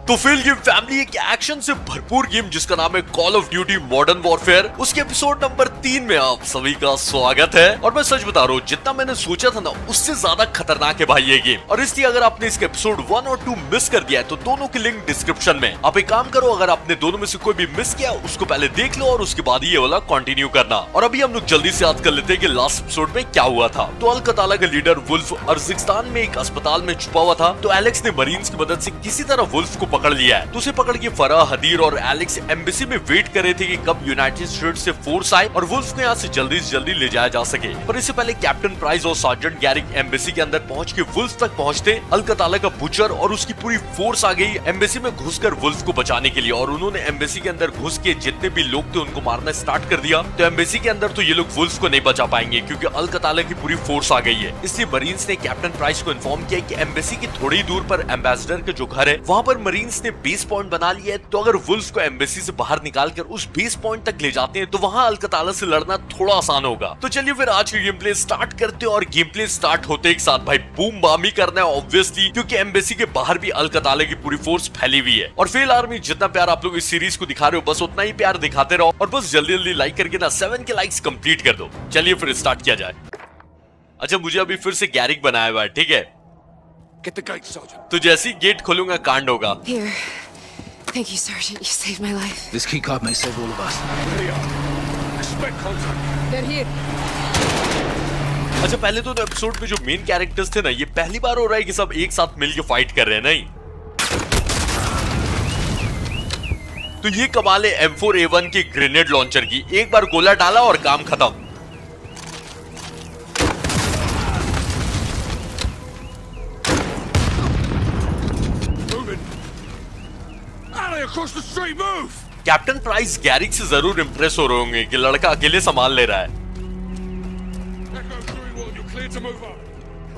तो fail game family एक action से भरपूर गेम जिसका नाम है call of duty modern warfare, उसके एपिसोड नंबर 3 में आप सभी का स्वागत है। और मैं सच बता रहा हूँ, जितना मैंने सोचा था ना उससे ज्यादा खतरनाक है भाई ये गेम। और इसलिए अगर आपने इसके एपिसोड 1 और 2 मिस कर दिया है तो दोनों की लिंक डिस्क्रिप्शन में। आप एक काम करो, अगर आपने दोनों में से कोई भी मिस किया उसको पहले देख लो और उसके बाद ये वाला कंटिन्यू करना। और अभी हम लोग जल्दी से याद कर लेते हैं कि लास्ट एपिसोड में क्या हुआ था। तो अल कताला का लीडर वुल्फ अर्जिस्तान में एक अस्पताल में छुपा हुआ था। तो एलेक्स ने मरीन्स की मदद से किसी तरह वुल्फ को पकड़ लिया है। तो उसे पकड़ के फराह, हदीर और एलेक्स एम्बेसी में वेट कर रहे थे कि कब यूनाइटेड स्टेट्स से फोर्स आए और वुल्फ को यहाँ से जल्दी से जल्दी ले जाया जा सके। पर इससे पहले कैप्टन प्राइस और सार्जेंट गैरिक एम्बेसी के अंदर पहुंच के वुल्फ तक पहुंचते अल कताला का बुचर और उसकी पूरी फोर्स आ गई एम्बेसी में घुसकर वुल्फ को बचाने के लिए। और उन्होंने एम्बेसी के अंदर घुस के जितने भी लोग थे उनको मारना स्टार्ट कर दिया। तो एम्बेसी के अंदर तो ये लोग वुल्फ को नहीं बचा पाएंगे क्योंकि अल कताला की पूरी फोर्स आ गई है। इसलिए मरीन्स ने कैप्टन प्राइस को इन्फॉर्म किया कि एम्बेसी की थोड़ी दूर पर एम्बेसडर का जो घर है वहाँ पर मरीन्स ने बेस पॉइंट बना लिया है। तो अगर वुल्फ को एम्बेसी से बाहर निकाल कर उस बेस पॉइंट तक ले जाते हैं तो वहाँ अल कताला से लड़ना थोड़ा आसान होगा। तो चलिए फिर आज की गेम प्ले स्टार्ट करते हैं। और गेम प्ले स्टार्ट होते एक साथ भाई बूम बामी करना है ऑब्वियसली, क्योंकि एम्बेसी के बाहर भी अल कताला की पूरी फोर्स फैली हुई है। और फेल आर्मी, जितना प्यार आप लोग इस सीरीज को दिखा रहे हो बस उतना ही प्यार दिखाते रहो और बस जल्दी जल्दी लाइक करके ना 7 के लाइक्स कंप्लीट कर दो। चलिए फिर स्टार्ट किया जाए। अच्छा, मुझे अभी फिर से गैरिक बनाया हुआ है, ठीक है। तो जैसे ही गेट खोलूंगा कांड होगा। Thank you, Sergeant. You saved my life. This key card may save all of us. Expect contact. They're here. अच्छा, पहले तो एपिसोड में जो मेन कैरेक्टर्स थे ना, ये पहली बार हो रहा है कि सब एक साथ मिलकर फाइट कर रहे हैं। नहीं तो ये कमाल है M4A1 के ग्रेनेड लॉन्चर की। एक बार गोला डाला और काम खत्म। कैप्टन प्राइस गैरिक से जरूर इम्प्रेस हो रहे होंगे कि लड़का अकेले संभाल ले रहा है।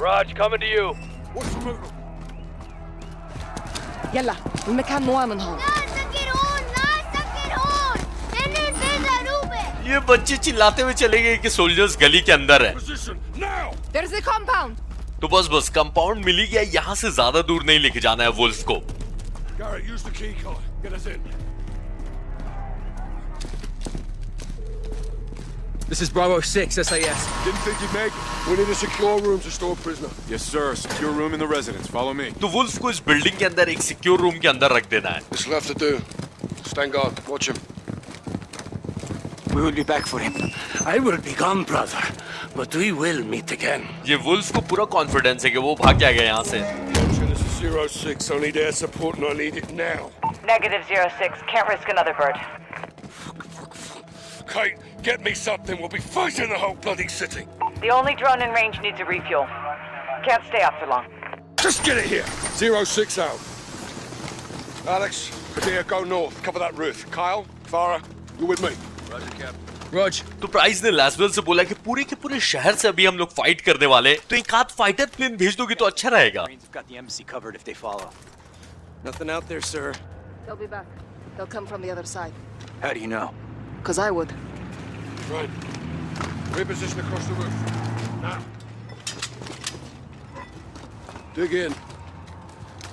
Raj, coming to you. يلا المكان مؤمن هون. ये बच्चे चिल्लाते हुए चले गए कि सोल्जर्स गली के अंदर है। There's a compound. तो बस कंपाउंड मिल ही गया। यहाँ से ज्यादा दूर नहीं लेके जाना है वुल्फ को। Garrett, use the key card. Get us in. This is Bravo 6, SAS. Didn't think you'd make it. We need a secure room to store prisoner. Yes, sir. Secure room in the residence. Follow me. तो wolf को इस building के अंदर एक secure room के अंदर रख देना है। This will have to do. Stand guard. Watch him. We will be back for him. I will be gone, brother, but we will meet again. ये वुल्फ को पूरा कॉन्फिडेंस है कि वो भाग जाएगा यहाँ से। This is 06. I need air support and I need it now. Negative 06. Can't risk another bird. Kate, get me something. We'll be fighting the whole bloody city. The only drone in range needs a refuel. Can't stay up for long. Just get it here. 06 out. Alex, Kadir, go north. Cover that roof. Kyle, Farah, you with me? Roger, Captain. Rog, तो price ने लैसवेल से बोला कि पूरे के पूरे शहर से अभी हम लोग फाइट करने वाले, तो एक आध फाइटर प्लेन भेज दोगे तो अच्छा रहेगा। got the embassy covered if they follow. Nothing out there, sir. They'll be back. They'll come from the other side. How do you know? 'Cause I would. Right. Reposition across the roof. Now. Dig in.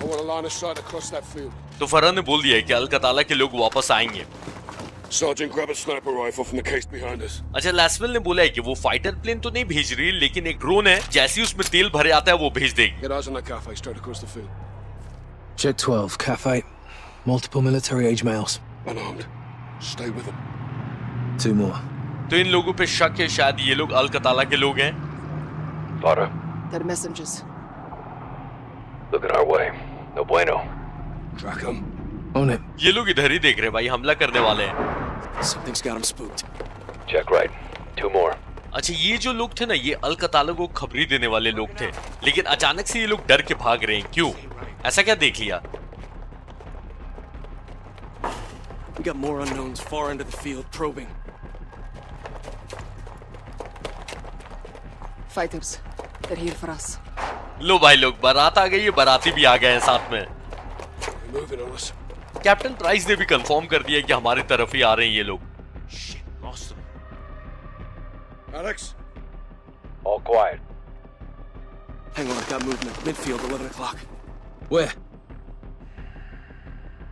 I want a line of sight across that field. तो फरा ने बोल दिया है कि अल कताला के लोग वापस आएंगे। Sergeant, grab a sniper rifle from the case behind us. अच्छा, लैसवेल ने बोला है कि वो फाइटर प्लेन तो नहीं भेज रही, लेकिन एक ड्रोन है, जैसे ही उसमें तेल भरे आता है वो भेज देगी। Get eyes on that cafe straight across the field. Jet 12, Cafe. Multiple military age males. Unarmed. Stay with them. 2 more. तो इन लोगों पे शक है, शायद ये लोग अल कताला के लोग हैं। Farah. They're messengers. Looking our way. No bueno. Track them. On it. ये लोग इधर ही देख रहे हैं भाई, हमला करने वाले हैं। Something's got him spooked. Check right. 2 more. अच्छा, ये जो लोग थे ना, ये अल कताला को खबरी देने वाले लोग थे, लेकिन अचानक से ये लोग डर के भाग रहे हैं। क्यों? ऐसा क्या देख लिया? We got more unknowns far into the field probing. Fighters. They're here for us. लो भाई लोग, बारात आ गई है, बाराती भी आ गए हैं साथ में। They're moving on us. Captain price ने भी कंफर्म कर दिया कि हमारी तरफ ही आ रहे हैं ये लोग। Alex? All quiet. Hang on, I got movement. Midfield, 11 o'clock. Where?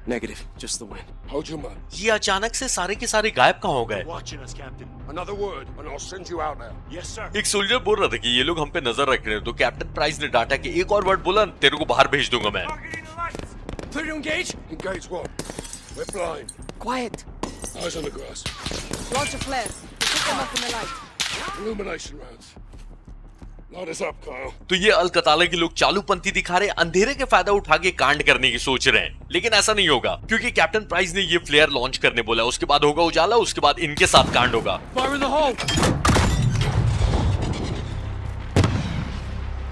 Negative, just the wind. Hold your mud. ये अचानक से सारे के सारे गायब कहाँ हो गए? Watching us, Captain. Another word, and I'll send you out now. Yes, sir. एक सोल्जर बोल रहा था कि ये लोग हम पे नजर रख रहे हैं, तो कैप्टन प्राइस ने डांटा कि एक और वर्ड बोला तेरे को बाहर भेज दूंगा मैं। Targeting the lights. Clear to engage? Engage what? We're blind. Quiet. Eyes on the grass. Launch a flare. We'll pick them up in the light. Illumination rounds. Light us up, Kyle. तो ये अलकताला के लोग चालूपंथी दिखा रहे, अंधेरे के फायदा उठा के कांड करने की सोच रहे हैं, लेकिन ऐसा नहीं होगा क्योंकि कैप्टन प्राइस ने ये फ्लेयर लॉन्च करने बोला। उसके बाद होगा उजाला, उसके बाद इनके साथ कांड होगा। Fire in the hole!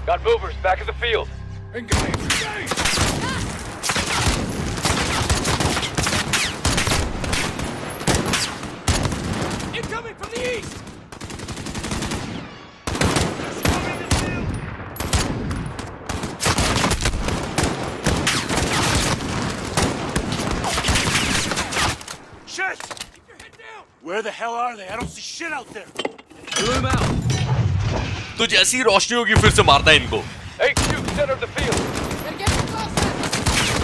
Got movers back in the field. Engage! Engage! Incoming from the east! Shit! Keep your head down. Where the hell are they? I don't see shit out there. Bloom out! तो जैसी ही रोशनी होगी फिर से मारना है इनको। HQ, center of the field. They're getting closer.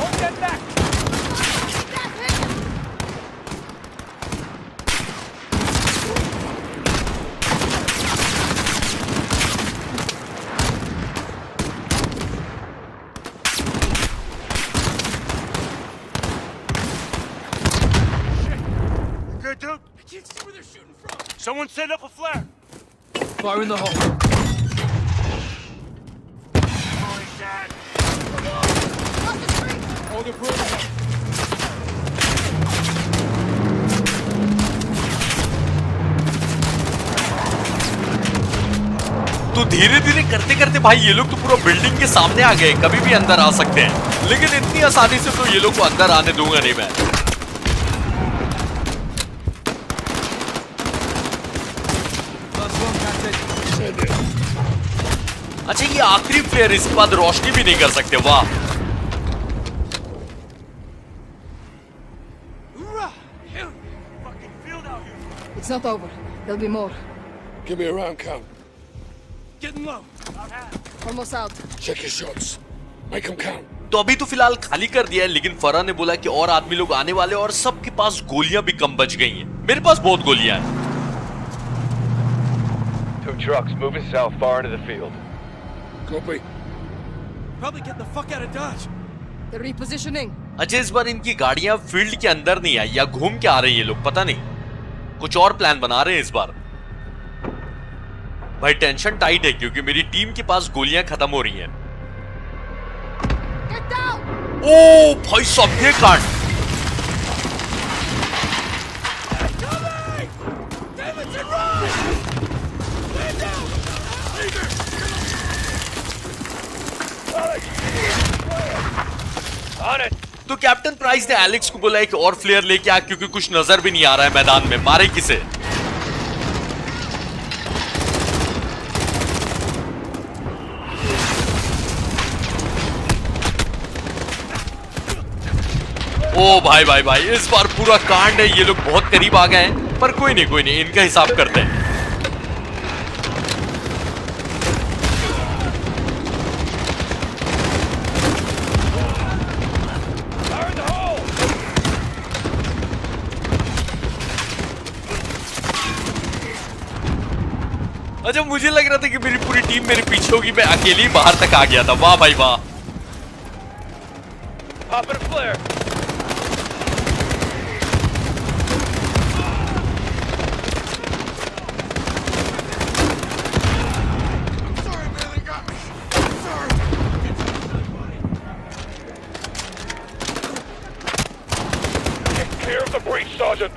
Don't get back. Good, dude? I can't see where they're shooting from! Someone set up a flare. Fire in the hole! Oh, he's dead. Hold the broom! तो धीरे धीरे करते करते भाई ये लोग तो पूरा बिल्डिंग के सामने आ गए, कभी भी अंदर आ सकते हैं, लेकिन इतनी आसानी से तो ये लोग को अंदर आने दूंगा नहीं मैं। Send it. अच्छा ये आखिरी फ्लेयर, इसके बाद रोशनी भी नहीं कर सकते। वाह, Hoorah! Hell, fucking field out here. It's not over. There'll be more. Give me a round count. Getting low! About half. Almost out. Check your shots. Make them count. तो अभी तो फिलहाल खाली कर दिया है, लेकिन फरा ने बोला कि और आदमी लोग आने वाले और सबके पास गोलियां भी कम बच गई हैं। मेरे पास बहुत गोलियां हैं। 2 trucks moving south far into the field. Copy. Probably getting the fuck out of Dodge. They're repositioning. अच्छा इस बार इनकी गाड़ियां फील्ड के अंदर नहीं आई, या घूम के आ रही है लोग, पता नहीं कुछ और प्लान बना रहे हैं इस बार। भाई टेंशन टाइट है क्योंकि मेरी टीम के पास गोलियां खत्म हो रही हैं। Get down! ओ भाई साहब ये कांड, Davidson, run! Stand down! On it. तो कैप्टन प्राइस ने एलेक्स को बोला है कि और फ्लेयर लेके आ क्योंकि कुछ नजर भी नहीं आ रहा है मैदान में, मारे किसे। ओ भाई भाई भाई, इस बार पूरा कांड है, ये लोग बहुत करीब आ गए हैं, पर कोई नहीं इनका हिसाब करते हैं। Fire in the hole. अच्छा मुझे लग रहा था कि मेरी पूरी टीम मेरे पीछे होगी, मैं अकेले ही बाहर तक आ गया था। वाह भाई वाह। Pop in a flare. Sorry, man, they got me. Sorry. Get clear of the breach, Sergeant.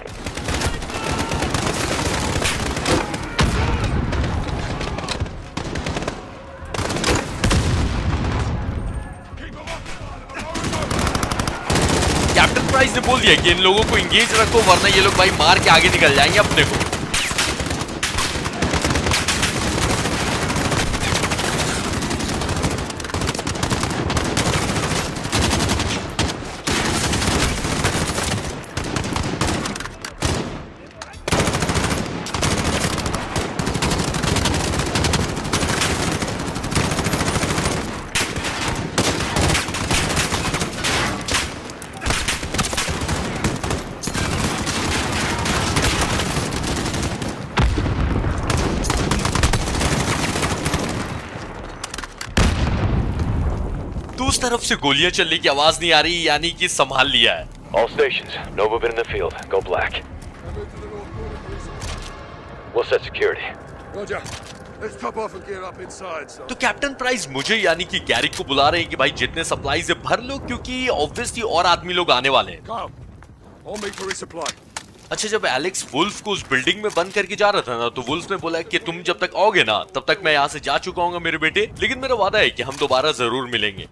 Captain price ने बोल दिया कि इन लोगों को इंगेज रखो वरना ये लोग भाई मार के आगे निकल जाएंगे अपने को। उस तरफ से गोलियां चलने की आवाज नहीं आ रही, यानी कि संभाल लिया है। All stations, no movement in the field. Go black. We'll set security. Roger. Let's top off and gear up inside, son. तो कैप्टन प्राइस मुझे यानी कि गैरिक को बुला रहे हैं कि भाई जितने सप्लाई से भर लो, क्योंकि ऑब्वियसली और आदमी लोग आने वाले हैं। Kyle, on me for resupply. अच्छा, जब एलेक्स वुल्फ को उस बिल्डिंग में बंद करके जा रहा था ना, तो वुल्फ ने बोला कि तुम जब तक आओगे ना तब तक मैं यहाँ से जा चुका हूँ मेरे बेटे, लेकिन मेरा वादा है कि हम दोबारा जरूर मिलेंगे।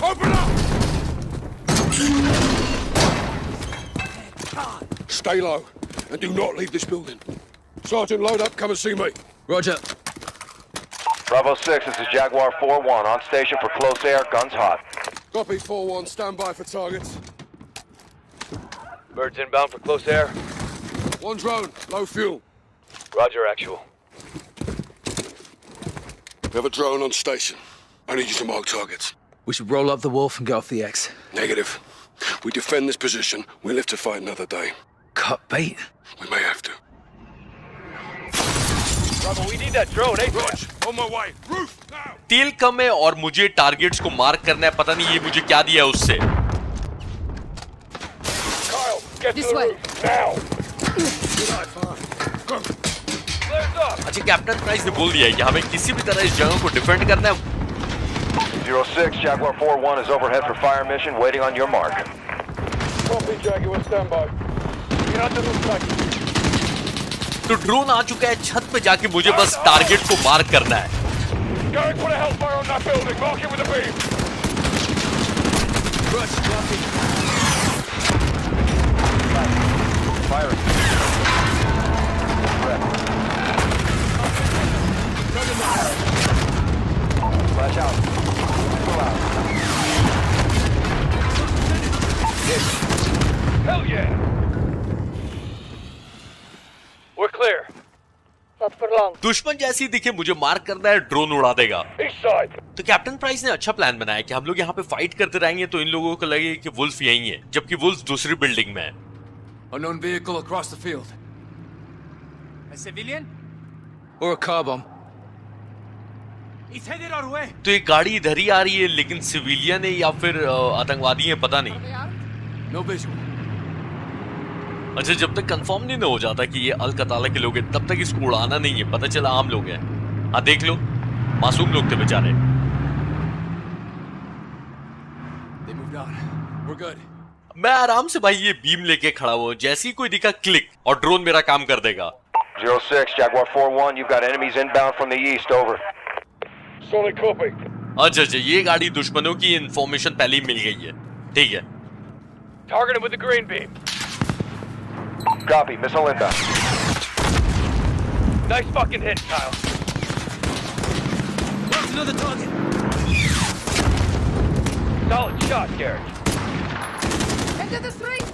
Open up! Stay low and do not leave this building. Sergeant, load up. Come and see me. Roger. Bravo 6, this is Jaguar 4-1 on station for close air, guns hot. Copy 4-1. Stand by for targets. Birds inbound for close air. One drone. Low fuel. Roger, actual. We have a drone on station. I need you to mark targets. We should roll up the wolf and get off the X. Negative. We defend this position. We live to fight another day. Cut bait. We may have to. Bravo, we need that drone, eh? Rog, on my way. Roof, now! तेल कम है और मुझे targets को mark करना है, पता नहीं ये मुझे क्या दिया है उससे। Kyle, get This to the way. roof, now! Good eye, fire. Go. Flares up! अच्छा, कैप्टन प्राइस ने बोल दिया है कि हमें किसी भी तरह इस जगह को डिफेंड करना है। 06, Jaguar 4-1 is overhead for fire mission, waiting on your mark. Copy, Jaguar. Stand by. Get out the roof, back. तो ड्रोन आ चुका है छत पे, जाके मुझे बस टारगेट को मार्क करना है। Garrick, put a hellfire on that building. Mark it with a beam. Rush, copy. Firing. Flash out. Pull out. Hell yeah! We're clear. Not for long. दुश्मन जैसी दिखे मुझे मार्क करना है, ड्रोन उड़ा देगा। East side. तो कैप्टन प्राइस ने अच्छा प्लान बनाया कि हम लोग यहाँ पे फाइट करते रहेंगे तो इन लोगों को लगे कि वुल्फ यहीं है, जबकि वुल्फ दूसरी बिल्डिंग में है। Unknown vehicle across the field. A civilian? Or a car bomb. He's headed our way. तो ये गाड़ी इधर ही आ रही है, लेकिन सिविलियन है या फिर आतंकवादी है, पता नहीं। No visual. अच्छा, जब तक कंफर्म नहीं ना हो जाता कि ये अल कताला के लोग हैं, तब तक इसको उड़ाना नहीं है। पता चला आम लोग हैं। हाँ, देख लो, मासूम लोग थे बेचारे। They moved on. We're good. मैं आराम से भाई ये बीम लेके खड़ा हुआ, जैसे ही कोई दिखा क्लिक और ड्रोन मेरा काम कर देगा। 06, Jaguar 4-1, you've got enemies inbound from the east, over. Solid copy. अच्छा, ये गाड़ी दुश्मनों की इंफॉर्मेशन पहले ही मिल गई है। ठीक है। Target him with the green beam. Copy, missile inbound. Nice fucking hit, Kyle. Marked another target. Solid shot, Garrick. Into the street!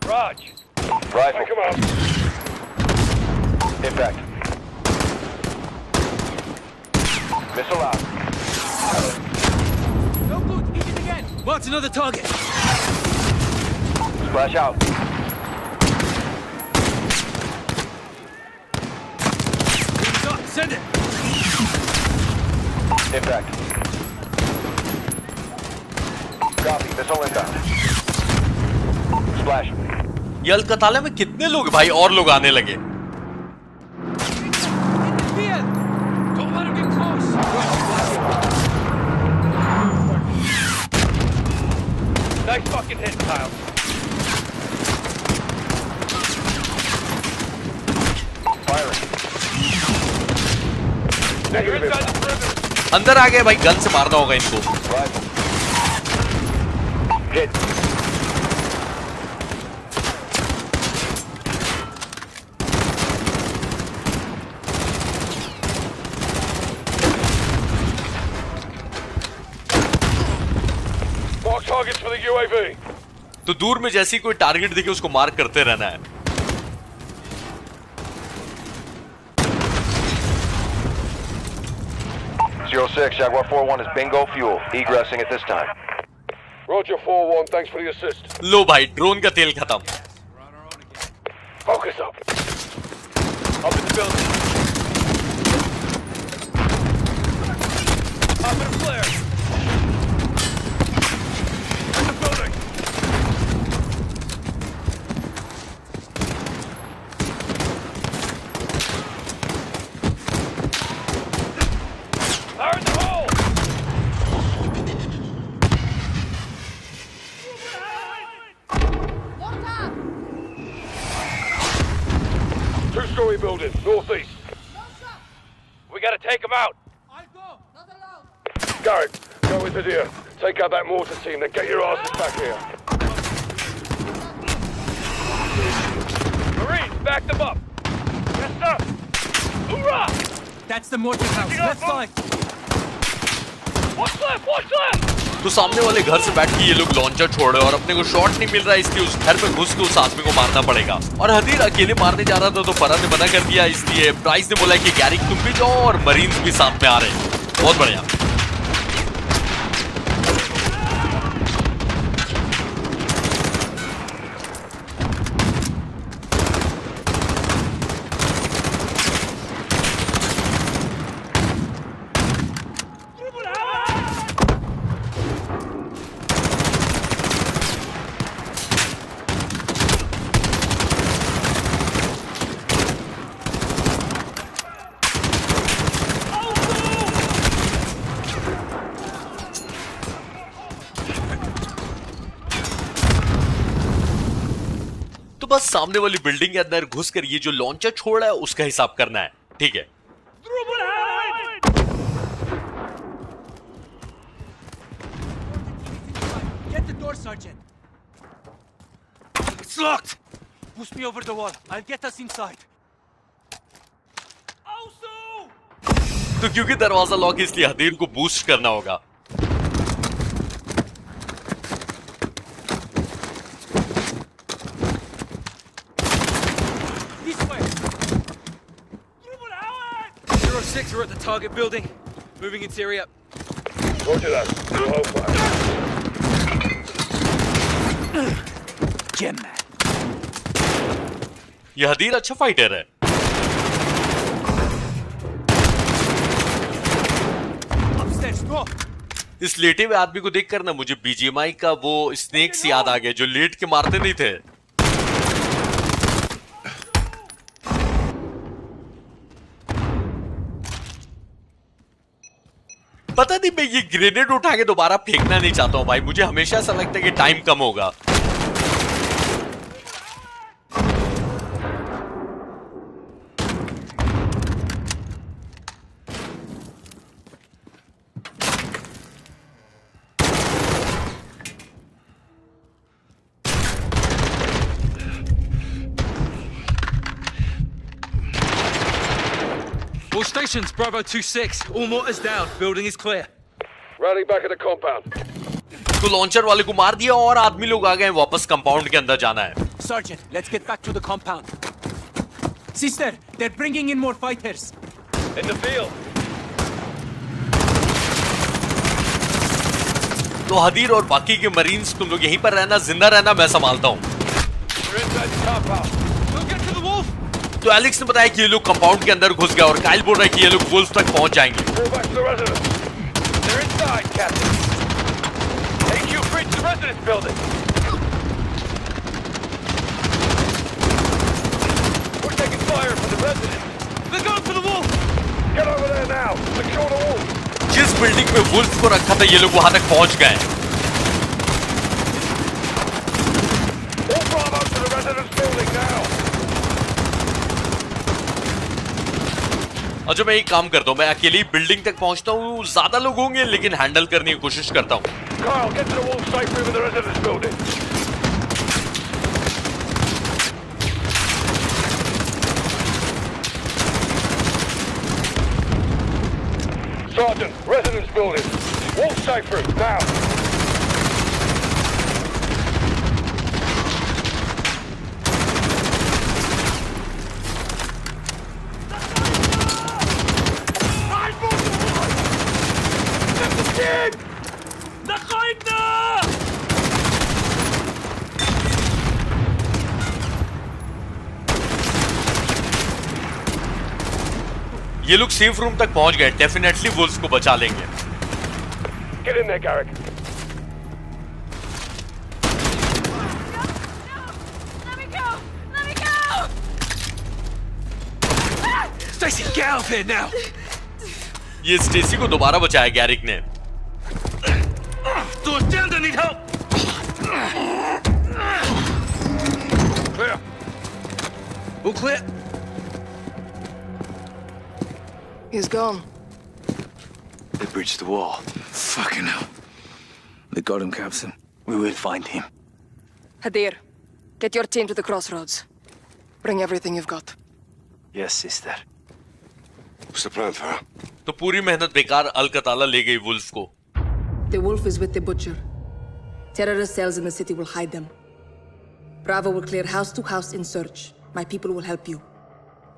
Raj. Rifle. Come on. Impact. Missile out. No good. Hit it again. Marked another target. Splash out. Stop. Send it. Impact. Copy, missile inbound. Splash. ये अलकताला में कितने लोग भाई, और लोग आने लगे। In the field. Don't let him get close. Nice fucking hit, Kyle. Firing. You're inside the perimeter. अंदर आ गए भाई, गन से मारना होगा इनको। Rifle. Hit. Mark targets for the UAV. तो दूर में जैसी कोई टारगेट दिखे उसको मार्क करते रहना है। Zero 06, Jaguar 4-1 is bingo fuel. Egressing at this time. Roger 4-1. Thanks for the assist. लो भाई, ड्रोन का तेल खत्म। Focus up. Up in the building. Up in a flare. 3 building, northeast. We gotta take him out. I'll go. Not allowed. Garrick, go with Hadir. Take out that mortar team, then get your asses back here. Marines, back them up. Yes, sir. Hoorah! That's the mortar house. Left side. What's left? What's left? तो सामने वाले घर से बैठ के ये लोग launcher छोड़ रहे और अपने को शॉट नहीं मिल रहा है, इसलिए उस घर में घुस के उस आदमी को मारना पड़ेगा। और हदीर अकेले मारने जा रहा था तो फरहाद ने मना कर दिया, इसलिए प्राइस ने बोला कि गैरिक तुम भी जाओ और मरीन्स भी साथ में आ रहे हैं। बहुत बढ़िया। बस सामने वाली बिल्डिंग के अंदर घुसकर ये जो लॉन्चर छोड़ रहा है उसका हिसाब करना है, ठीक है। Get the door, Sergeant. It's locked. Push me over the wall. I'll get us inside. तो क्योंकि दरवाजा लॉक है इसलिए हदीर को बूस्ट करना होगा। We're at the target building. Moving interior. Roger that. We'll hold fire. Gem man. ये हदीर अच्छा फाइटर है। Upstairs, go. इस लेटे हुए आदमी को देखकर ना मुझे बीजीएमआई का वो स्नेक्स याद आ गया जो लेट के मारते नहीं थे। पता नहीं, मैं ये ग्रेनेड उठा के दोबारा फेंकना नहीं चाहता हूं भाई, मुझे हमेशा ऐसा लगता है कि टाइम कम होगा। All stations, Bravo 2-6. All mortars down. Building is clear. Rally back at the compound. तो लॉन्चर वाले को मार दिया और आदमी लोग आ गए वापस कंपाउंड के अंदर जाना है। Sergeant, let's get back to the compound. Sister, they're bringing in more fighters. In the field. तो हदीर और बाकी के मरीन्स तुम लोग यहीं पर रहना, जिंदा रहना, मैं संभालता हूँ। We're inside the compound. We'll get to the wolf. तो एलेक्स ने बताया कि ये लोग कंपाउंड के अंदर घुस गए और काइल बोल रहा है कि ये लोग वुल्फ तक पहुंच जाएंगे। Fall back to the residence. They're inside, Captain. HQ, breach the residence building. We're taking fire from the residence. They're going for the wolf. Get over there now. Secure the wall. जिस building में wolf को रखा था ये लोग वहां तक पहुंच गए। All Bravo to the residence building now. और जो मैं एक काम करता हूँ, मैं अकेले ही बिल्डिंग तक पहुंचता हूँ, ज्यादा लोग होंगे लेकिन हैंडल करने की कोशिश करता हूँ। Kyle, get to the wall safe room of the residence building. Sergeant, residence building. Wall safe room, now. ये लोग सेफ रूम तक पहुंच गए, डेफिनेटली वुल्फ को बचा लेंगे। Get in there, Garrick. Let me go! Let me go! Stacy, get out of here now. ये Stacy को दोबारा बचाया गैरिक ने। Doors down, they need help. Clear. All clear. He's gone. They breached the wall. Fucking hell. They got him, Captain. We will find him. Hadir, get your team to the crossroads. Bring everything you've got. Yes, sister. What's the plan, Farah? तो पूरी मेहनत बेकार अल-कताला ले गई wolf को। The wolf is with the butcher. Terrorist cells in the city will hide them. Bravo will clear house to house in search. My people will help you.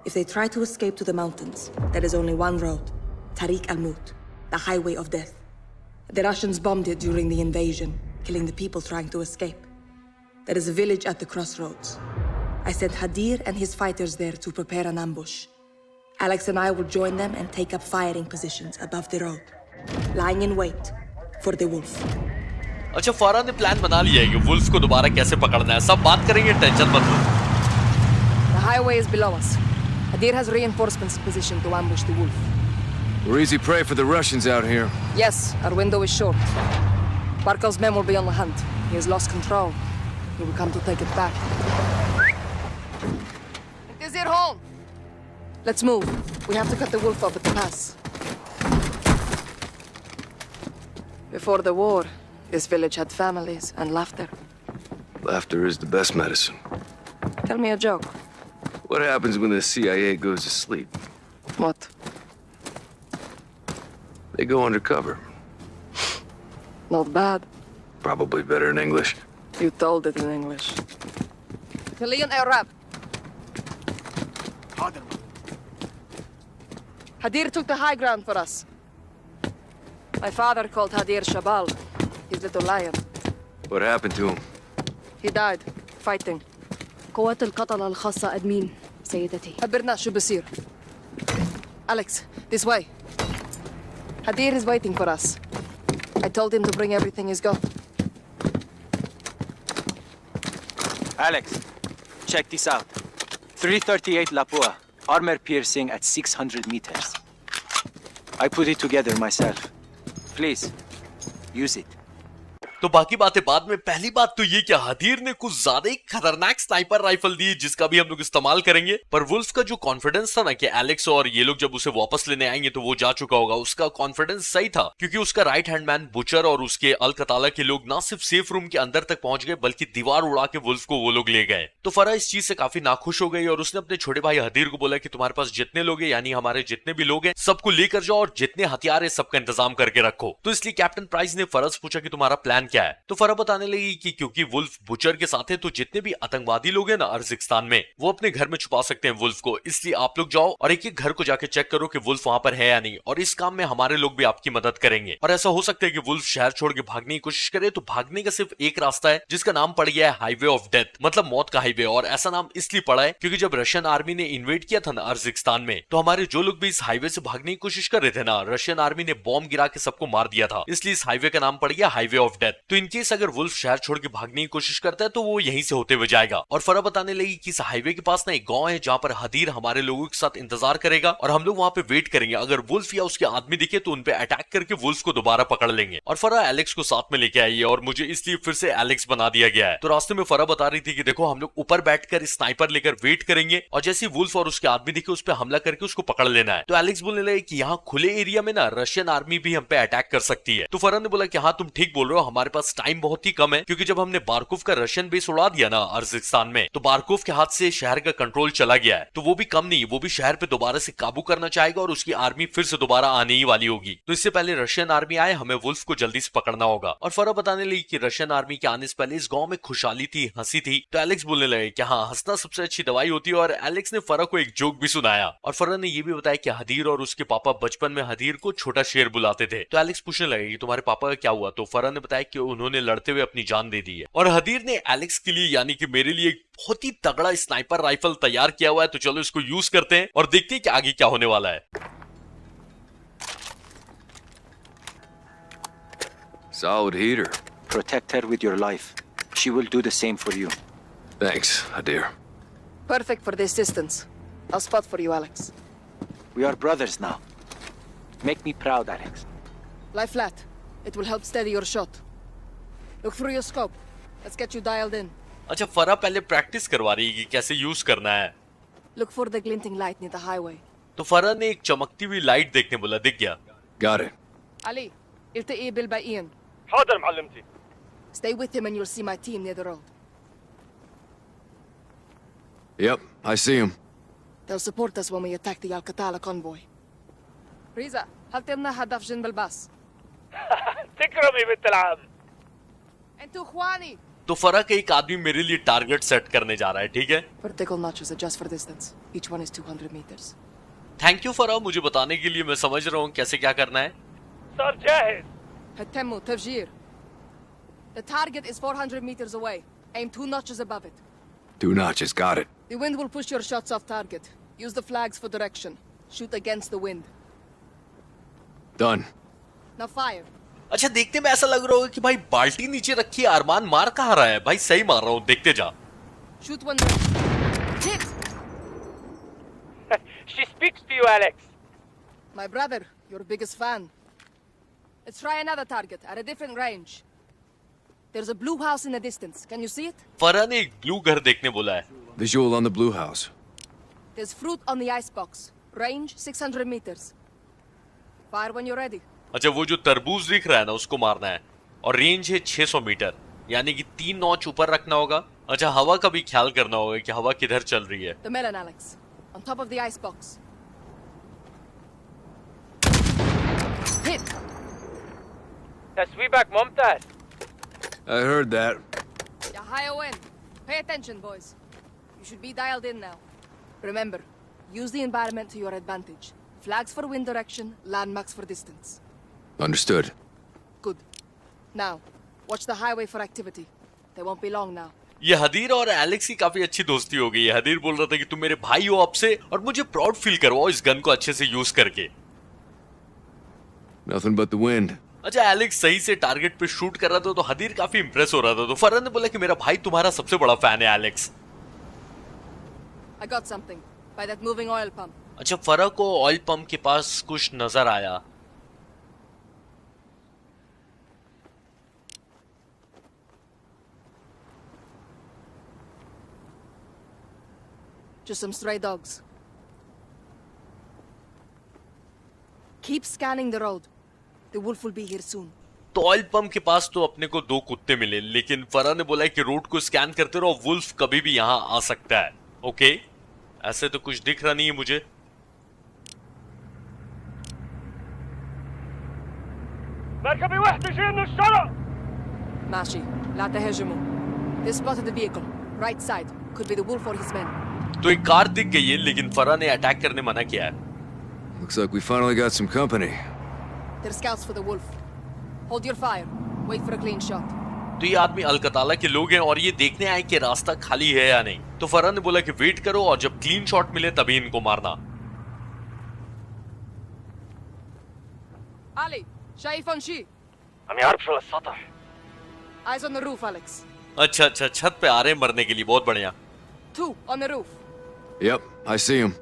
If they try to escape to the mountains, there is only one road. Tariq al-Mut, the highway of death. The Russians bombed it during the invasion, killing the people trying to escape. There is a village at the crossroads. I sent Hadir and his fighters there to prepare an ambush. Alex and I will join them and take up firing positions above the road, lying in wait for the wolf. अच्छा, फारा ने plan बना लिया है कि wolf को दोबारा कैसे पकड़ना है। सब बात करेंगे, टेंशन मत लो। The highway is below us. Hadir has reinforcements in position to ambush the wolf. We're easy prey for the Russians out here. Yes, our window is short. Barkov's men will be on the hunt. He has lost control. He will come to take it back. It is your home. Let's move. We have to cut the wolf off at the pass. Before the war, this village had families and laughter. Laughter is the best medicine. Tell me a joke. What happens when the CIA goes to sleep? What? They go undercover. Not bad. Probably better in English. You told it in English. Italian Arab. Hadir took the high ground for us. My father called Hadir Shabal, his little lion. What happened to him? He died, fighting. قوات القتلة الخاصة أدمين سيدتي. خبرنا شو بصير. Alex, this way. Hadir is waiting for us. I told him to bring everything he's got. Alex, check this out. 338 Lapua, armor piercing at 600 meters. I put it together myself. Please, use it. तो बाकी बातें बाद में। पहली बात तो ये कि हदीर ने कुछ ज्यादा ही खतरनाक स्नाइपर राइफल दी जिसका भी हम लोग इस्तेमाल करेंगे। पर वुल्फ का जो कॉन्फिडेंस था ना कि एलेक्स और ये लोग जब उसे वापस लेने आएंगे तो वो जा चुका होगा, उसका कॉन्फिडेंस सही था क्योंकि उसका राइट हैंड मैन बुचर और उसके अल-कताला के लोग ना सिर्फ सेफ रूम के अंदर तक पहुंच गए बल्कि दीवार उड़ा के वुल्फ को वो लोग ले गए। तो फरा इस चीज से काफी नाखुश हो गई और उसने अपने छोटे भाई हदीर को बोला कि तुम्हारे पास जितने लोग हैं यानी हमारे जितने भी लोग हैं सबको लेकर जाओ और जितने हथियार है सबका इंतजाम करके रखो। तो इसलिए कैप्टन प्राइस ने फरा से पूछा कि तुम्हारा प्लान क्या है। तो फरा बताने लगी कि क्योंकि वुल्फ बुचर के साथ है तो जितने भी आतंकवादी लोग हैं ना अर्जिस्तान में वो अपने घर में छुपा सकते हैं वुल्फ को, इसलिए आप लोग जाओ और एक एक घर को जाके चेक करो कि वुल्फ वहां पर है या नहीं और इस काम में हमारे लोग भी आपकी मदद करेंगे। और ऐसा हो सकता है कि वुल्फ शहर छोड़ के भागने की कोशिश करे तो भागने का सिर्फ एक रास्ता है जिसका नाम पड़ गया है हाईवे ऑफ डेथ, मतलब मौत का हाईवे। और ऐसा नाम इसलिए पड़ा है क्योंकि जब रशियन आर्मी ने इन्वेड किया था ना अर्जिस्तान में तो हमारे जो लोग भी इस हाईवे से भागने की कोशिश कर रहे थे ना रशियन आर्मी ने बॉम्ब गिरा के सबको मार दिया था, इसलिए इस हाईवे का नाम पड़ गया हाईवे ऑफ डेथ। तो इनकेस अगर वुल्फ शहर छोड़ के भागने की कोशिश करता है तो वो यहीं से होते हुए जाएगा। और फरा बताने लगी कि इस हाईवे के पास ना एक गांव है जहां पर हदीर हमारे लोगों के साथ इंतजार करेगा और हम लोग वहां पे वेट करेंगे। अगर वुल्फ या उसके आदमी दिखे तो उनपे अटैक करके वुल्फ को दोबारा पकड़ लेंगे। और फरा एलेक्स को साथ में लेके आई है और मुझे इसलिए फिर से एलेक्स बना दिया गया है। तो रास्ते में फरा बता रही थी कि देखो हम लोग ऊपर बैठकर स्नाइपर लेकर वेट करेंगे और जैसे वुल्फ और उसके आदमी दिखे उस पर हमला करके उसको पकड़ लेना है। तो एलेक्स बोलने लगे कि यहाँ खुले एरिया में ना रशियन आर्मी भी हम पे अटैक कर सकती है। तो फरा ने बोला कि हाँ तुम ठीक बोल रहे हो, हमारे पास टाइम बहुत ही कम है क्योंकि जब हमने बारकोव का रशियन बेस उड़ा दिया ना अर्जिस्तान में तो बारकोव के हाथ से शहर का कंट्रोल चला गया है। तो वो भी कम नहीं, वो भी शहर पे दोबारा से काबू करना चाहेगा और उसकी आर्मी फिर से दोबारा आने ही वाली होगी। तो इससे पहले रशियन आर्मी आए हमें वुल्फ को जल्दी से पकड़ना होगा। और फरा बताने लगी कि रशियन आर्मी के आने से पहले इस गांव में खुशहाली थी, हंसी थी। तो एलेक्स बोलने लगे कि हाँ हंसना सबसे अच्छी दवाई होती है और एलेक्स ने फरा को एक जोक भी सुनाया। और फरा ने यह भी बताया कि हदीर और उसके पापा बचपन में हदीर को छोटा शेर बुलाते थे। तो एलेक्स पूछने लगे कि तुम्हारे पापा का क्या हुआ। तो फरा ने बताया कि उन्होंने लड़ते हुए अपनी जान दे दी है। और हदीर ने एलेक्स के लिए यानी कि मेरे लिए एक बहुत ही तगड़ा स्नाइपर राइफल तैयार किया हुआ है। तो चलो इसको यूज करते हैं और देखते हैं कि आगे क्या होने वाला है। Solid heater. Protect her with your life. She will do the same for you. Thanks, Hadir. Perfect for this distance. I'll spot for you, Alex. We are brothers now. Make me proud, Alex. Lie flat. It will help steady your shot. Look through your scope. Let's get you dialed in. अच्छा फरा पहले practice करवा रही है कि कैसे use करना है। Look for the glinting light near the highway. तो फरह ने एक चमकती हुई लाइट देखने बोला, दिख गया। Got it. Ali, التقي بالباقيين. حاضر معلمتي. Stay with him and you'll see my team near the road. Yep, I see him. They'll support us when we attack the Al-Qatala convoy. Riza, هل تمنا هدف جنب الباص؟ تكرمي بنت العم. انتو اخواني. तो फरह का एक आदमी मेरे लिए टारगेट सेट करने जा रहा है, ठीक है? Vertical notches adjust for distance. Each one is 200 meters. Thank you Farah, मुझे बताने के लिए। मैं समझ रहा हूँ कैसे क्या करना है। صار جاهز. هتموا تفجير. The target is 400 meters away. Aim 2 notches above it. 2 notches, got it. The wind will push your shots off target. Use the flags for direction. Shoot against the wind. Done. Now fire. अच्छा, देखने में ऐसा लग रहा होगा कि भाई बाल्टी नीचे रखी है, अरमान मार कहाँ रहा है? भाई सही मार रहा हूँ, देखते जा। Shoot one range. Hit! She speaks to you, Alex. My brother, your biggest fan. Let's try another target at a different range. There's a blue house in the distance. Can you see it? Farah ने एक blue घर देखने बोला है। Visual on the blue house. There's fruit on the icebox. Range 600 meters. Fire when you're ready. अच्छा, वो जो तरबूज दिख रहा है ना, उसको मारना है। और रेंज है 600 मीटर, यानी कि 3 नॉच ऊपर रखना होगा। अच्छा, हवा का भी ख्याल करना होगा कि हवा किधर चल रही है। The melon, Alex. On top of the icebox. Hit! تسويبك ممتاز. I heard that. Yeah, higher wind. Pay attention, boys. You should be dialed in now. Remember, use the environment to your advantage. Flags for wind direction, landmarks for distance. Understood. Good. Now, watch the highway for activity. They won't be long now. ये हदीर और Alex की काफी अच्छी दोस्ती हो गई है। हदीर बोल रहा था कि तुम मेरे भाई हो अब से, और मुझे प्राउड फील करवाओ इस गन को अच्छे से यूज करके। Nothing but the wind. अच्छा, एलेक्स सही से टारगेट पे शूट कर रहा था तो हदीर काफी इंप्रेस हो रहा था। तो फरह ने बोला कि मेरा भाई तुम्हारा सबसे बड़ा फैन है Alex. I got something. By that moving oil pump. अच्छा, फरह को ऑयल पंप के पास कुछ नजर आया। Just some stray dogs. Keep scanning the road. The wolf will be here soon. तो ऑयल पंप के पास तो अपने को 2 कुत्ते मिले, लेकिन फरह ने बोला कि रोड को स्कैन करते रहो, वुल्फ कभी भी यहाँ आ सकता है। ओके, ऐसे तो कुछ दिख रहा नहीं है मुझे। مركبي وحدة جاي من الشرق. ماشي. لا تهاجموا. They spotted the vehicle. Right side. Could be the wolf or his men. तो एक कार दिख गई है, लेकिन फरह ने अटैक करने मना किया है। Looks like we finally got some company. They're scouts for the wolf. Hold your fire. Wait for a clean shot. तो ये आदमी अलकताला के लोग हैं और ये देखने आए कि रास्ता खाली है या नहीं। तो फरह ने बोला कि वेट करो और जब क्लीन शॉट मिले तभी इनको मारना। Ali, شايفون شيء؟ عم يعربشوا للسطح. Eyes on the roof, Alex. अच्छा अच्छा, छत पे आ रहे हैं मरने के लिए, बहुत बढ़िया। 2 on the roof. Yep, I see him.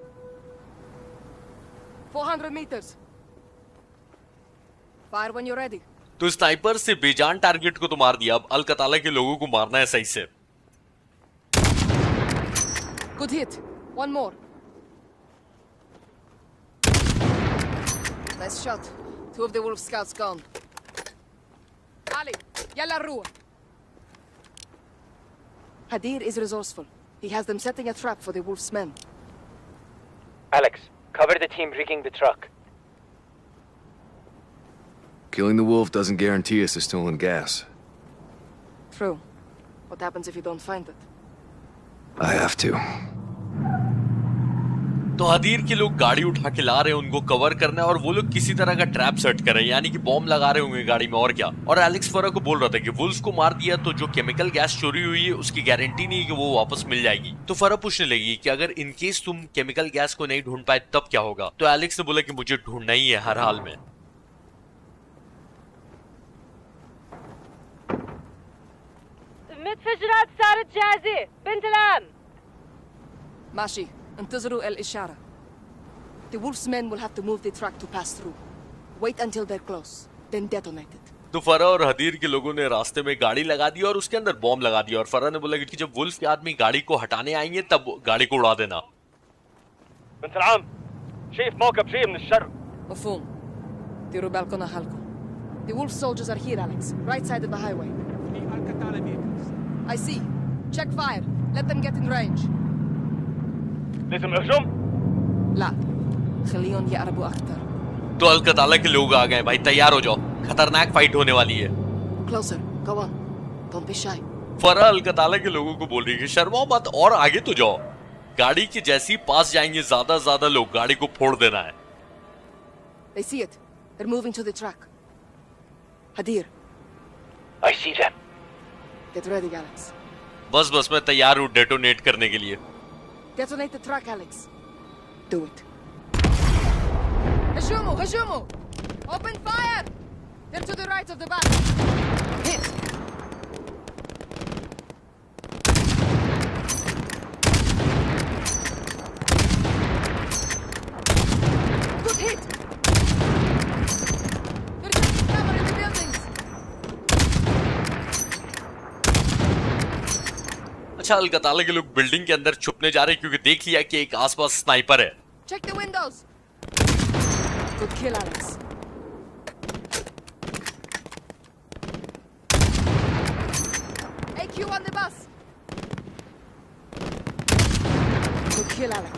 400 meters. Fire when you're ready. तो स्नाइपर से बेजान टारगेट को तो मार दिया, अब अलकताला के लोगों को मारना है सही से। Good hit. One more. Nice shot. 2 of the wolf scouts gone. Ali, يلا الروح. Hadir is resourceful. He has them setting a trap for the wolf's men. Alex, cover the team rigging the truck. Killing the wolf doesn't guarantee us the stolen gas. True. What happens if you don't find it? I have to. तो हदीर के लोग गाड़ी उठा के ला रहे हैं, उनको cover करना है और वो लोग किसी तरह का ट्रैप सेट कर रहे हैं, यानी कि बॉम्ब लगा रहे होंगे गाड़ी में, और क्या। और एलेक्स फरह को बोल रहा था कि वुल्फ को मार दिया तो जो केमिकल गैस चोरी हुई है उसकी गारंटी नहीं है कि वो वापस मिल जाएगी। तो फरह पूछने लगी कि अगर इन केस तुम केमिकल गैस को नहीं ढूंढ पाए तब क्या होगा। तो एलेक्स ने बोला कि मुझे ढूंढना ही है हर हाल में। المتفجرات صارت جاهزة بنت العم. ماشي. انتظروا الإشارة. The wolf's men will have to move the truck to pass through. Wait until they're close, then detonate it. तो फरह और हदीर के लोगों ने रास्ते में गाड़ी लगा दी और उसके अंदर बॉम्ब लगा दिया। और फरह ने बोला कि जब वुल्फ के आदमी गाड़ी को हटाने आएंगे तब गाड़ी को उड़ा देना। بنت العم شايف موكب جاي من الشرق. مفهوم. ديروا بالكم على حالكم. The wolf soldiers are here, Alex. Right side of the highway. I see. Check fire. Let them get in range. لازم نهجم؟ لا. خليهم يقربوا أكتر. तो अलकताला के लोग आ गए भाई, तैयार हो जाओ, खतरनाक फाइट होने वाली है। Closer. Go on. Don't be shy. फरा अलकताला के लोगों को बोल रही है शर्माओ मत और आगे तो जाओ। गाड़ी के जैसी पास जाएंगे ज्यादा लोग गाड़ी को फोड़ देना है। They see it. They're moving to the track. Hadir. I see them. Get ready, Alex. बस मैं तैयार हूँ डेटोनेट करने के लिए। Detonate the track, Alex. Do it. هجوموا! Open fire! They're to the right of the battle. Hit! Good hit! They're getting cover in the buildings. अच्छा, अलकताला के लोग बिल्डिंग के अंदर छुपने जा रहे हैं क्योंकि देख लिया कि एक आसपास स्नाइपर है। Check the windows. Good kill, Alex. AQ on the bus. Good kill, Alex.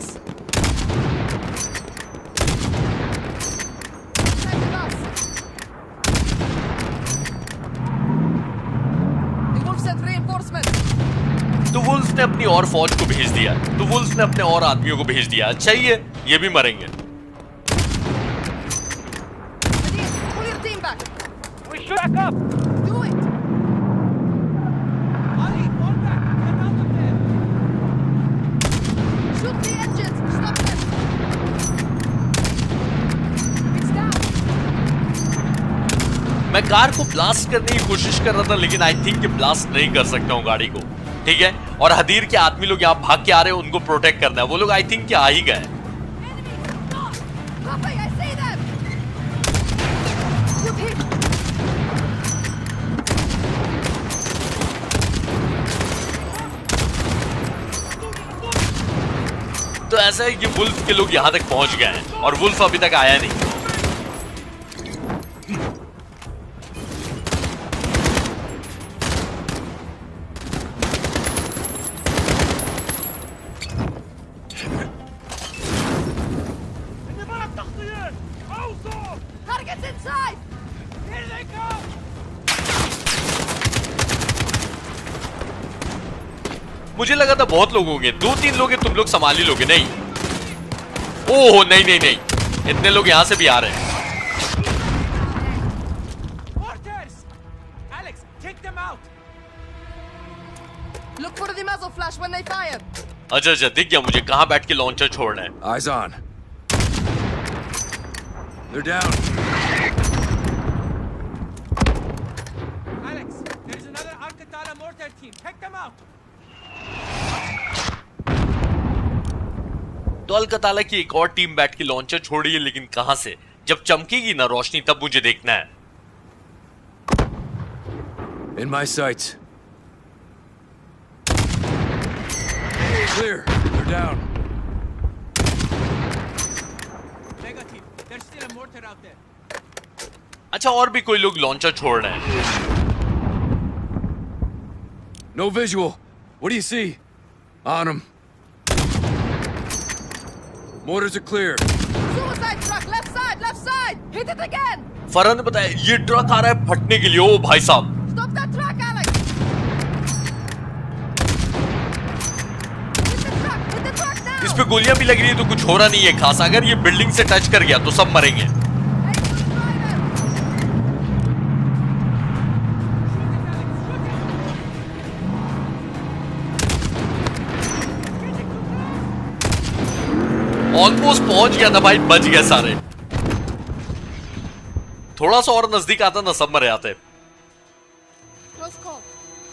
Inside the bus. The wolf sent reinforcements. तो वुल्फ ने अपनी और फौज को भेज दिया, तो वुल्फ ने अपने और आदमियों को भेज दिया। अच्छा ही है, ये भी मरेंगे। Pull your team back. We should back up. Do it. Ali, fall back. Get out of there. Shoot the engines. Stop them. It's down. मैं कार को ब्लास्ट करने की कोशिश कर रहा था लेकिन आई थिंक कि ब्लास्ट नहीं कर सकता हूँ गाड़ी को, ठीक है। और हदीर के आदमी लोग यहाँ भाग के आ रहे हैं, उनको प्रोटेक्ट करना है। वो लोग आई थिंक कि आ ही गए। तो ऐसा है कि वुल्फ के लोग यहाँ तक पहुंच गए हैं और वुल्फ अभी तक आया नहीं। Targets inside! Here they come! मुझे लगा था बहुत लोग होंगे, 2-3 लोग हैं, तुम लोग संभाल ही लोगे। नहीं, ओह नहीं, इतने लोग यहाँ से भी आ रहे हैं। Mortars! Alex, take them out! Look for the muzzle flash when they fire. अच्छा, दिख गया मुझे कहाँ बैठ के लॉन्चर छोड़ना है। Eyes on. They're down. Alex, there's another Al-Qatala mortar team. Take them out! तो अलकताला की एक और टीम बैठ के लॉन्चर छोड़ी है, लेकिन कहां से? जब चमकेगी ना रोशनी तब मुझे देखना है। In my sights. Clear. They're down. Negative. There's still a mortar out there. अच्छा, और भी कोई लोग लॉन्चर छोड़ रहे हैं। No visual. What do you see? On them. Mortars are clear. Suicide truck, left side! Hit it again! Farhan ने बताया ये ट्रक आ रहा है फटने के लिए। ओ भाई साहब, Stop that truck, Alex! Hit the truck now! इस पे गोलियां भी लग रही है तो कुछ हो रहा नहीं है खास। अगर ये बिल्डिंग से टच कर गया तो सब मरेंगे। ऑलमोस्ट पहुंच गया था भाई, बच गए सारे। थोड़ा सा और नजदीक आता ना सब मरे आते। Close call.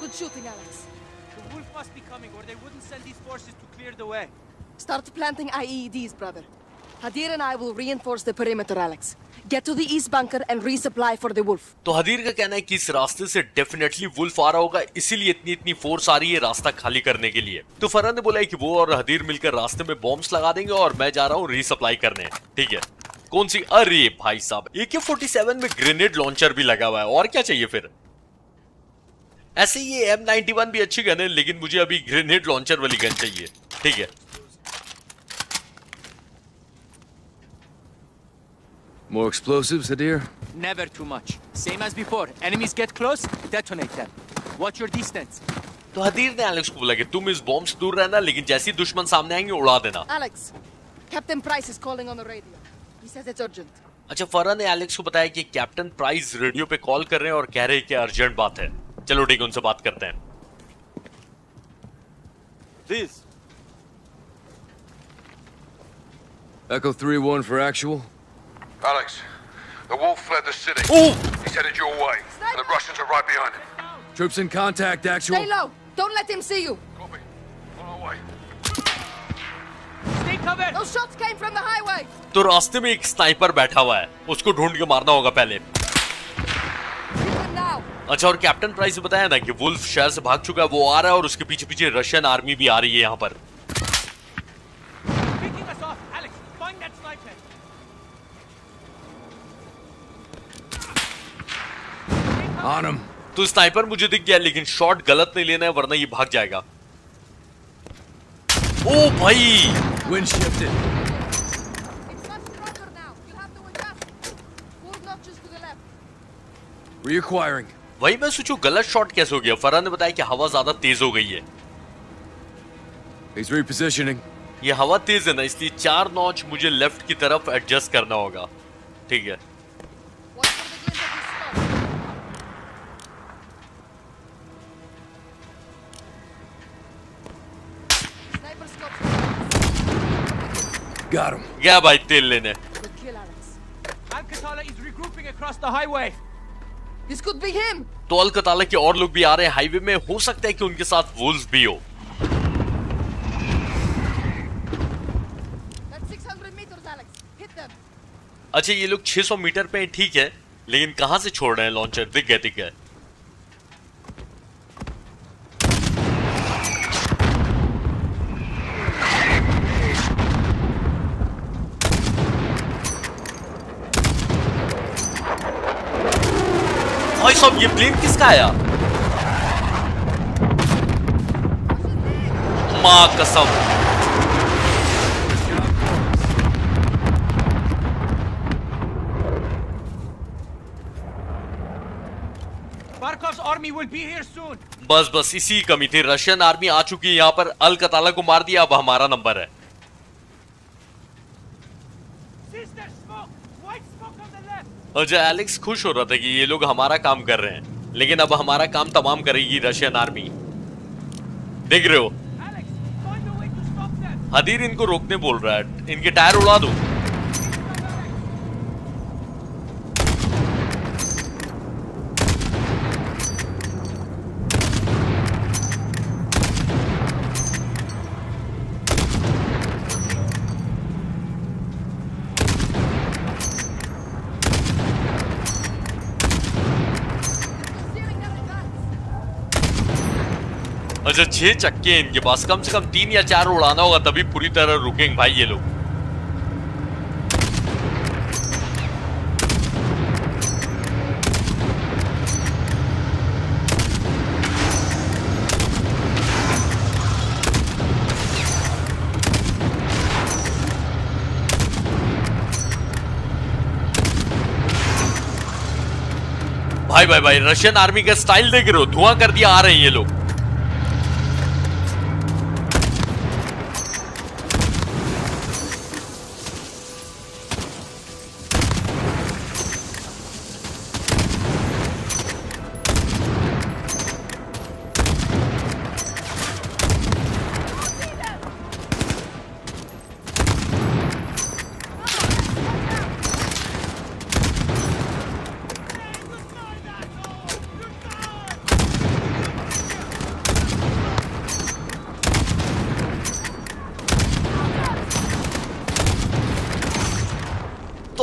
Good shooting, Alex. The wolf must be coming, or they wouldn't send these forces to clear the way. Start planting IEDs, brother. Hadir and I will reinforce the perimeter, Alex. Get to the east bunker and resupply for the wolf. तो हदीर का कहना है कि इस रास्ते से definitely wolf आ रहा होगा, इसीलिए इतनी फोर्स आ रही है रास्ता खाली करने के लिए। तो फरहान ने बोला है कि वो और हदीर मिलकर रास्ते में बॉम्ब्स लगा देंगे और मैं जा रहा हूँ रीसप्लाई करने। ठीक है, कौन सी? अरे भाई साहब, AK-47 में ग्रेनेड लॉन्चर भी लगा हुआ है, और क्या चाहिए फिर? ऐसे ये M91 भी अच्छी गन है, लेकिन मुझे अभी ग्रेनेड लॉन्चर वाली गन चाहिए। ठीक है, More explosives, Hadir? Never too much. Same as before. Enemies get close, detonate them. Watch your distance. तो हदीर ने एलेक्स को बोला कि तुम इस बॉम्ब से दूर रहना, लेकिन जैसे ही दुश्मन सामने आएंगे उड़ा देना। Alex, Captain Price is calling on the radio. He says it's urgent. अच्छा, फरहान ने एलेक्स को बताया कि कैप्टन प्राइस रेडियो पे कॉल कर रहे हैं और कह रहे हैं कि अर्जेंट बात है। चलो ठीक है, उनसे बात करते हैं। This. Echo 3-1 for actual. Alex, the wolf fled the city. Oh! He's headed your way. And the Russians are right behind him. Troops in contact, actual. Stay low. Don't let him see you. Copy. On our way. Stay covered. Those shots came from the highway. तो रास्ते में एक sniper बैठा हुआ है, उसको ढूंढ के मारना होगा पहले। Now. अच्छा, और कैप्टन प्राइस ने बताया ना कि वुल्फ शहर से भाग चुका है, वो आ रहा है और उसके पीछे पीछे रशियन आर्मी भी आ रही है यहाँ पर। Picking us off. Alex, find that sniper. On him. तो स्नाइपर मुझे दिख गया, लेकिन शॉट गलत नहीं लेना है वरना ये भाग जाएगा। ओ भाई, Wind shifted. It's much stronger now. You have to adjust. 4 notches to the left. Reacquiring. वही मैं सोचूं गलत शॉट कैसे हो गया। फरहान ने बताया कि हवा ज्यादा तेज हो गई है। He's repositioning. ये हवा तेज है ना, इसलिए 4 नॉच मुझे लेफ्ट की तरफ एडजस्ट करना होगा। ठीक है, Watch for the glint of his smoke. Sniper scopes. Got him. गया भाई तेल लेने। Good kill, Alex. Al-Qatala is regrouping across the highway. This could be him. तो अल-कताला के और लोग भी आ रहे हैं हाईवे में, हो सकता है कि उनके साथ वुल्फ भी हो। That's 600 meters, Alex. Hit them. अच्छा, ये लोग 600 मीटर पे हैं, ठीक है, लेकिन कहां से छोड़ रहे हैं लॉन्चर? दिख गए। भाई साहब, ये प्लेन किसका आया? मां कसम। Barkov's army will be here soon. बस इसी कमी थी, रशियन आर्मी आ चुकी है यहाँ पर। अल-कताला को मार दिया, अब हमारा नंबर है। Sister smoke. White smoke on the left. अच्छा, एलेक्स खुश हो रहा था कि ये लोग हमारा काम कर रहे हैं, लेकिन अब हमारा काम तमाम करेगी रशियन आर्मी। देख रहे हो, Alex, find a way to stop them. हदीर इनको रोकने बोल रहा है, इनके टायर उड़ा दो। अच्छा, 6 चक्के हैं इनके पास, कम से कम 3 या 4 उड़ाना होगा तभी पूरी तरह रुकेंगे भाई ये लोग। भाई रशियन आर्मी का स्टाइल देख रहे हो, धुआं कर दिया, आ रहे हैं ये लोग।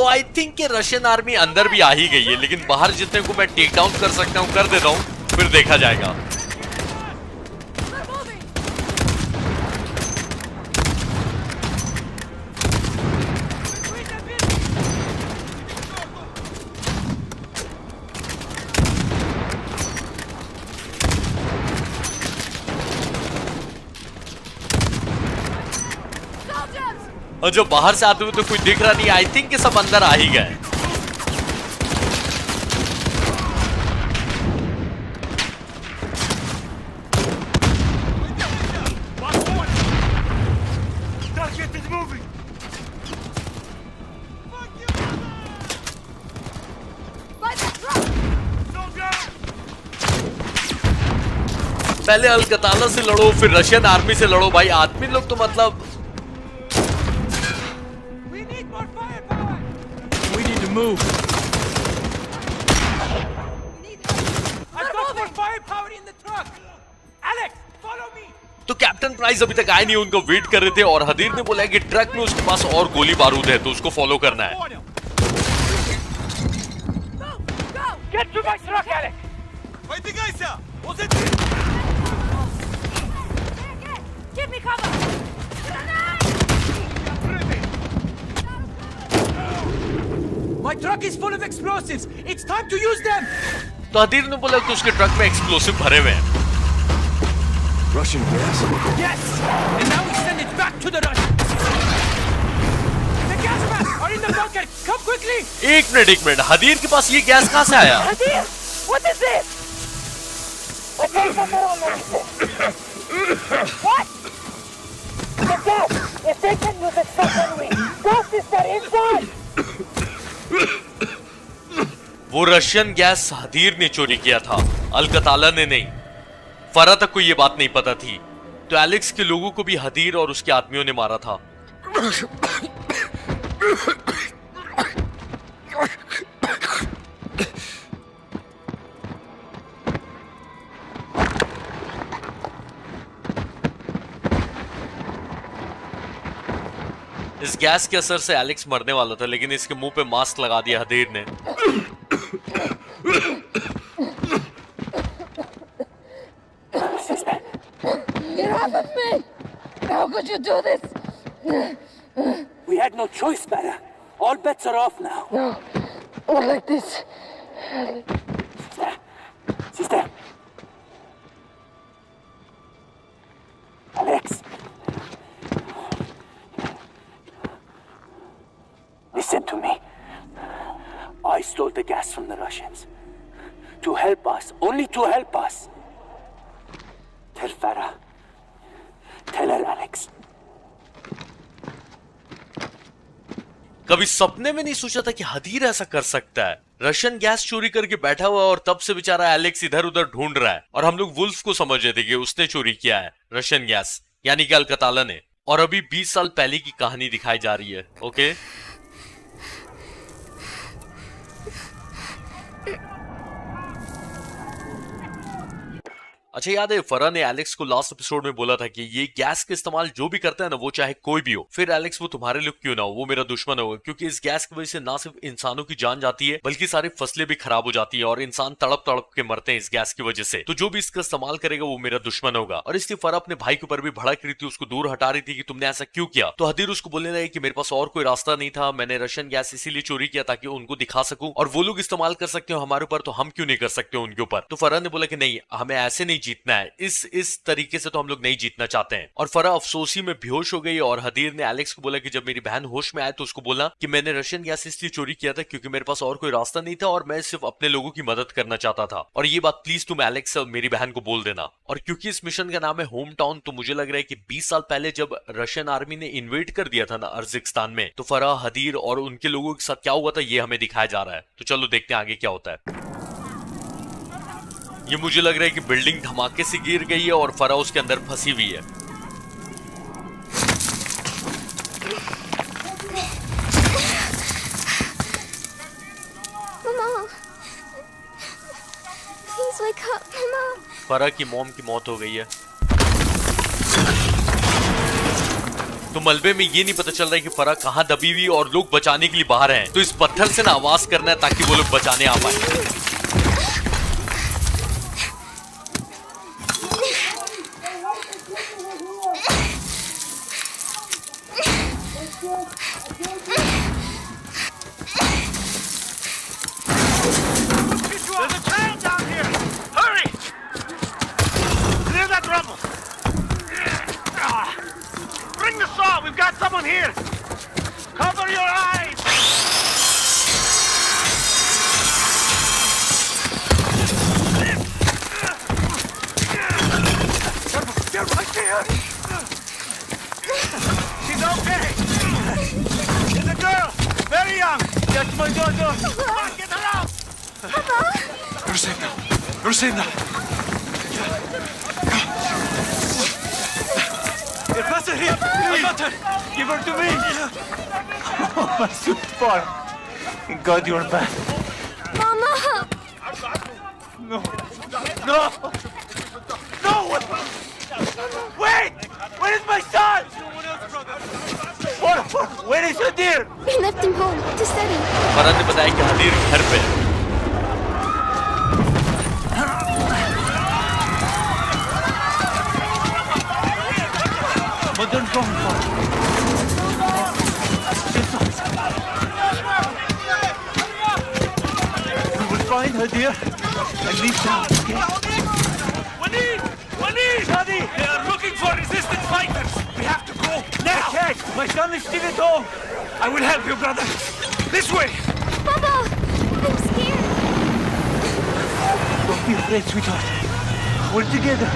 तो आई थिंक कि रशियन आर्मी अंदर भी आ ही गई है, लेकिन बाहर जितने को मैं टेक डाउन कर सकता हूँ कर देता हूँ, फिर देखा जाएगा। और जो बाहर से आते हुए तो कोई दिख रहा नहीं, आई थिंक कि सब अंदर आ ही गए। पहले अलकताला से लड़ो, फिर रशियन आर्मी से लड़ो। भाई आदमी लोग तो मतलब Move. I've got more firepower in the truck. Alex, follow me. तो कैप्टन प्राइस अभी तक आए नहीं, उनका वेट कर रहे थे और हदीर ने बोला कि ट्रक में उसके पास और गोली बारूद है, तो उसको फॉलो करना है। Get to my truck, Alex. Выдвигайся. Вот эти. Give me cover. My truck is full of explosives. It's time to use them. तो हदीर ने बोला कि उसके ट्रक में एक्सप्लोसिव भरे हुए हैं। Russian gas? Yes. And now we send it back to the Russians. The gas masks are in the bunker. Come quickly. एक मिनट, हदीर के पास ये गैस कहाँ से आया? Hadir, what is this? What? The gas! If they can use it suddenly, gas is there inside! वो Russian gas हदीर ने चोरी किया था, अलकताला ने नहीं। फरा तक को ये बात नहीं पता थी, तो एलेक्स के लोगों को भी हदीर और उसके आदमियों ने मारा था। इस गैस के असर से एलेक्स मरने वाला था, लेकिन इसके मुंह पे मास्क लगा दिया हदीर ने। Get off of me! How could you do this? We had no choice, Farah. All bets are off now. No, not like this. Sister. Alex. Listen to me. I stole the gas from the Russians. To help us. Only to help us. Tell Farah. Tell her, Alex. कभी सपने में नहीं सोचा था कि हदीर ऐसा कर सकता है। रशियन गैस चोरी करके बैठा हुआ और तब से बेचारा एलेक्स इधर उधर ढूंढ रहा है, और हम लोग वुल्फ को समझ रहे थे कि उसने चोरी किया है रशियन गैस, यानी कि अलकताला ने। और अभी 20 साल पहले की कहानी दिखाई जा रही है। ओके, अच्छा याद है फरा ने एलेक्स को लास्ट एपिसोड में बोला था कि ये गैस का इस्तेमाल जो भी करता है ना, वो चाहे कोई भी हो, फिर एलेक्स वो तुम्हारे लिए क्यों ना हो, वो मेरा दुश्मन होगा, क्योंकि इस गैस की वजह से ना सिर्फ इंसानों की जान जाती है बल्कि सारी फसलें भी खराब हो जाती है और इंसान तड़प तड़प के मरते हैं इस गैस की वजह से। तो जो भी इसका इस्तेमाल करेगा वो मेरा दुश्मन होगा। और इसलिए फरा अपने भाई के ऊपर भी भड़क रही थी, उसको दूर हटा रही थी कि तुमने ऐसा क्यों किया। तो हदीर उसको बोलने लगे कि मेरे पास और कोई रास्ता नहीं था, मैंने रशियन गैस इसीलिए चोरी किया ताकि उनको दिखा सकूं, और वो लोग इस्तेमाल कर सकते हो हमारे ऊपर, तो हम क्यों नहीं कर सकते उनके ऊपर। तो फरा ने बोला कि नहीं, हमें ऐसे नहीं जीतना है, इस तरीके से तो हम लोग नहीं जीतना चाहते हैं। और फरा अफसोसी में बेहोश हो गई और हदीर ने एलेक्स को बोला कि जब मेरी बहन होश में आए तो उसको बोला कि मैंने रशियन गैस इसलिए चोरी किया था क्योंकि मेरे पास और कोई रास्ता नहीं था और मैं सिर्फ अपने लोगों की मदद करना चाहता था, और ये बात प्लीज तुम एलेक्स और मेरी बहन को बोल देना। और क्योंकि इस मिशन का नाम है होम टाउन, तो मुझे लग रहा है कि 20 साल पहले जब रशियन आर्मी ने इन्वेड कर दिया था ना अर्जिस्तान में, तो फरा, हदीर और उनके लोगों के साथ क्या हुआ था ये हमें दिखाया जा रहा है। तो चलो देखते हैं आगे क्या होता है। ये मुझे लग रहा है कि बिल्डिंग धमाके से गिर गई है और फरा उसके अंदर फंसी हुई है। Mama, please wake up, Mama. फरा की मॉम की मौत हो गई है। तो तो मलबे में ये नहीं पता चल रहा है कि फरा कहाँ दबी हुई और लोग बचाने के लिए बाहर हैं। तो इस पत्थर से ना आवाज करना है ताकि वो लोग बचाने आ पाए। There's a train down here! Hurry! Clear that rubble! Bring the saw! We've got someone here! Cover your eyes! They're right there! She's okay! There's a girl! Very young! That's my daughter! Come on, get her out! You're safe now. You're safe now. Get faster here! I got her! Give her to me! Oh, my sweet boy! Thank God you're back. Mama! No! No! No! Wait! Where is my son? Where is your dear? We left him home to study. फरा ने बताया कि हदीर घर पे है। But don't go far. We will find her, dear, and leave town, okay? Wanid! Shadi! They are looking for resistance fighters! We have to go now! Okay, my son is still at home! I will help you, brother! This way! Papa! I'm scared. Don't be afraid, sweetheart. We're together.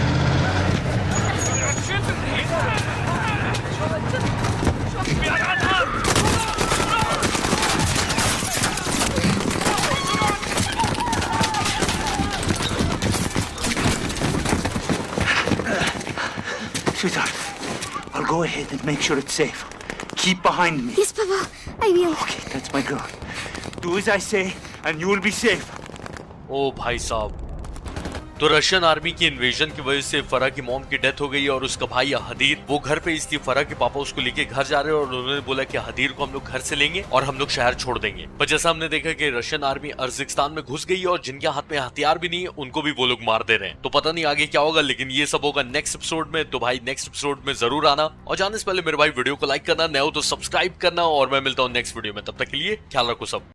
Sweetheart, I'll go ahead and make sure it's safe. Keep behind me. Yes, Papa. I will. Okay, that's my girl. Do as I say, and you will be safe. ओ भाई साहब, तो Russian army की invasion की वजह से फरा की mom की डेथ हो गई और उसका भाई हदीर वो घर पे, इसलिए फरा के पापा उसको लेके घर जा रहे हैं और उन्होंने बोला कि हदीर को हम लोग घर से लेंगे और हम लोग शहर छोड़ देंगे। पर जैसा हमने देखा कि रशियन आर्मी अर्जिस्तान में घुस गई और जिनके हाथ में हथियार भी नहीं है उनको भी वो लोग मार दे रहे हैं। तो पता नहीं आगे क्या होगा, लेकिन ये सब होगा नेक्स्ट एपिसोड में। तो भाई नेक्स्ट एपिसोड में जरूर आना और जाने से पहले मेरे भाई वीडियो को लाइक करना, नए हो तो सब्सक्राइब करना और मैं मिलता हूँ नेक्स्ट वीडियो में। तब तक के लिए ख्याल रखो सब।